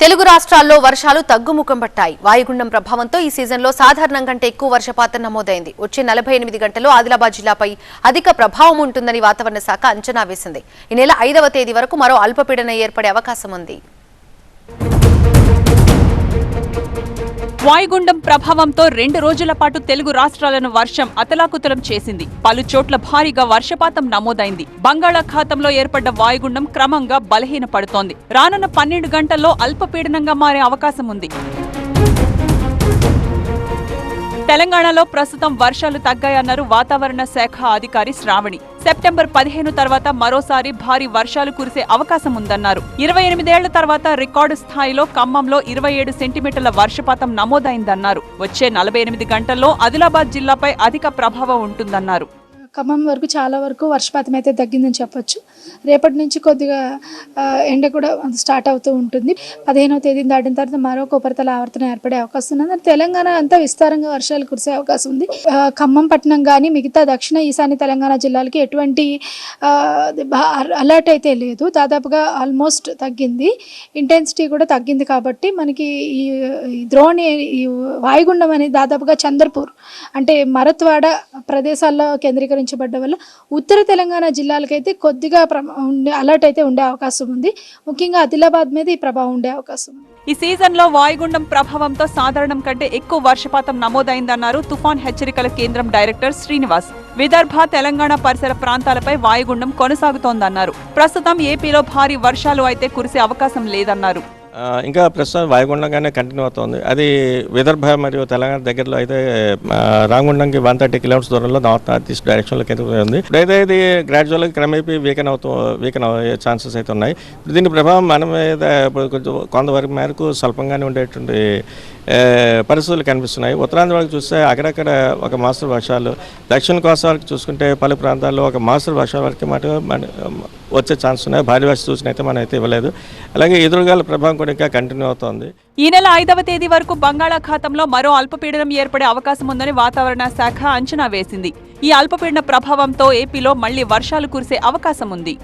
తెలుగు రాష్ట్రాల్లో వర్షాలు తగ్గుముఖం పట్టాయి. వాయుగుండం ప్రభావంతో ఈ సీజన్లో సాధారణం కంటే ఎక్కువ వర్షపాతం నమోదైంది. వచ్చే 48 గంటల్లో ఆదిలాబాద్ జిల్లాపై అధిక ప్రభావం ఉంటుందని వాతావరణ శాఖ అంచనా వేసింది. ఈ నెల 5వ తేదీ వరకు మరో అల్పపీడనం ఏర్పడే అవకాశం ఉంది. వాయుగుండం ప్రభావంతో 2 రోజుల పాటు తెలుగు రాష్ట్రాలను వర్షం అతలాకుతలం చేసింది. పలు చోట్ల భారీగా వర్షపాతం నమోదైంది. బంగాళాఖాతంలో ఏర్పడ్డ వాయుగుండం క్రమంగా బలహీనపడుతోంది. రానున్న 12 గంటల్లో అల్పపీడనంగా మారే అవకాశం ఉంది. తెలంగాణలో ప్రస్తుతం వర్షాలు తగ్గాయన్నారు వాతావరణ శాఖ అధికారి శ్రావణి. సెప్టెంబర్ 15 తర్వాత మరోసారి భారీ వర్షాలు కురిసే అవకాశం ఉందన్నారు. 28 ఏళ్ల తర్వాత రికార్డు స్థాయిలో ఖమ్మంలో 27 సెంటీమీటర్ల వర్షపాతం నమోదైందన్నారు. వచ్చే 48 గంటల్లో ఆదిలాబాద్ జిల్లాపై అధిక ప్రభావం ఉంటుందన్నారు. ఖమ్మం వరకు చాలా వరకు వర్షపాతం అయితే తగ్గిందని చెప్పొచ్చు. రేపటి నుంచి కొద్దిగా ఎండ కూడా స్టార్ట్ అవుతూ ఉంటుంది. 15వ తేదీని దాటిన తర్వాత మరొక ఉపరితల ఆవర్తనం ఏర్పడే అవకాశం ఉంది. తెలంగాణ అంతా విస్తారంగా వర్షాలు కురిసే అవకాశం ఉంది. ఖమ్మం పట్టణం కానీ మిగతా దక్షిణ ఈశాన్య తెలంగాణ జిల్లాలకి ఎటువంటి అలర్ట్ అయితే లేదు. దాదాపుగా ఆల్మోస్ట్ తగ్గింది. ఇంటెన్సిటీ కూడా తగ్గింది. కాబట్టి మనకి ఈ ద్రోణి ఈ వాయుగుండం అనేది దాదాపుగా చంద్రపూర్ అంటే మరత్వాడ ప్రదేశాల్లో కేంద్రీకరించబడ్డ వల్ల ఉత్తర తెలంగాణ జిల్లాలకైతే కొద్దిగా అలర్ట్ అయితే ఉండే అవకాశం ఉంది. ముఖ్యంగా ఆదిలాబాద్ మీద ఈ ప్రభావం ఉండే అవకాశం ఉంది. ఈ సీజన్లో వాయుగుండం ప్రభావంతో సాధారణం కంటే ఎక్కువ వర్షపాతం నమోదైందన్నారు తుఫాన్ హెచ్చరికల కేంద్రం డైరెక్టర్ శ్రీనివాస్. విదర్భ, తెలంగాణ పరిసర ప్రాంతాలపై వాయుగుండం కొనసాగుతోందన్నారు. ప్రస్తుతం ఏపీలో భారీ వర్షాలు అయితే కురిసే అవకాశం లేదన్నారు. ఇంకా ప్రస్తుతం వాయుగుండంగానే కంటిన్యూ అవుతుంది. అది విదర్భ మరియు తెలంగాణ దగ్గరలో అయితే రామగుండంకి 130 కిలోమీటర్స్ దూరంలో నార్త్ ఈస్ట్ డైరెక్షన్లో ఉంది. ఇప్పుడైతే ఇది గ్రాడ్యువల్గా క్రమేపీ వీకెన్ అయ్యే ఛాన్సెస్ అయితే ఉన్నాయి. దీని ప్రభావం మన మీద కొంచెం కొంతవరకు మేరకు స్వల్పంగానే ఉండేటువంటి పరిస్థితులు కనిపిస్తున్నాయి. ఉత్తరాంధ్ర వరకు చూస్తే అక్కడక్కడ ఒక మోస్తరు వర్షాలు, దక్షిణ కోస్తా వరకు చూసుకుంటే పలు ప్రాంతాల్లో ఒక మోస్తరు వర్షాల వరకు వచ్చే ఛాన్స్ ఉన్నాయి. భారీ వర్ష సూచన అయితే మనం అయితే ఇవ్వలేదు. అలాగే ఎదురుగాల ప్రభావం కూడా ఇంకా కంటిన్యూ అవుతోంది. ఈ నెల 5వ తేదీ వరకు బంగాళాఖాతంలో మరో అల్పపీడనం ఏర్పడే అవకాశం ఉందని వాతావరణ శాఖ అంచనా వేసింది. ఈ అల్పపీడన ప్రభావంతో ఏపీలో మళ్లీ వర్షాలు కురిసే అవకాశం ఉంది.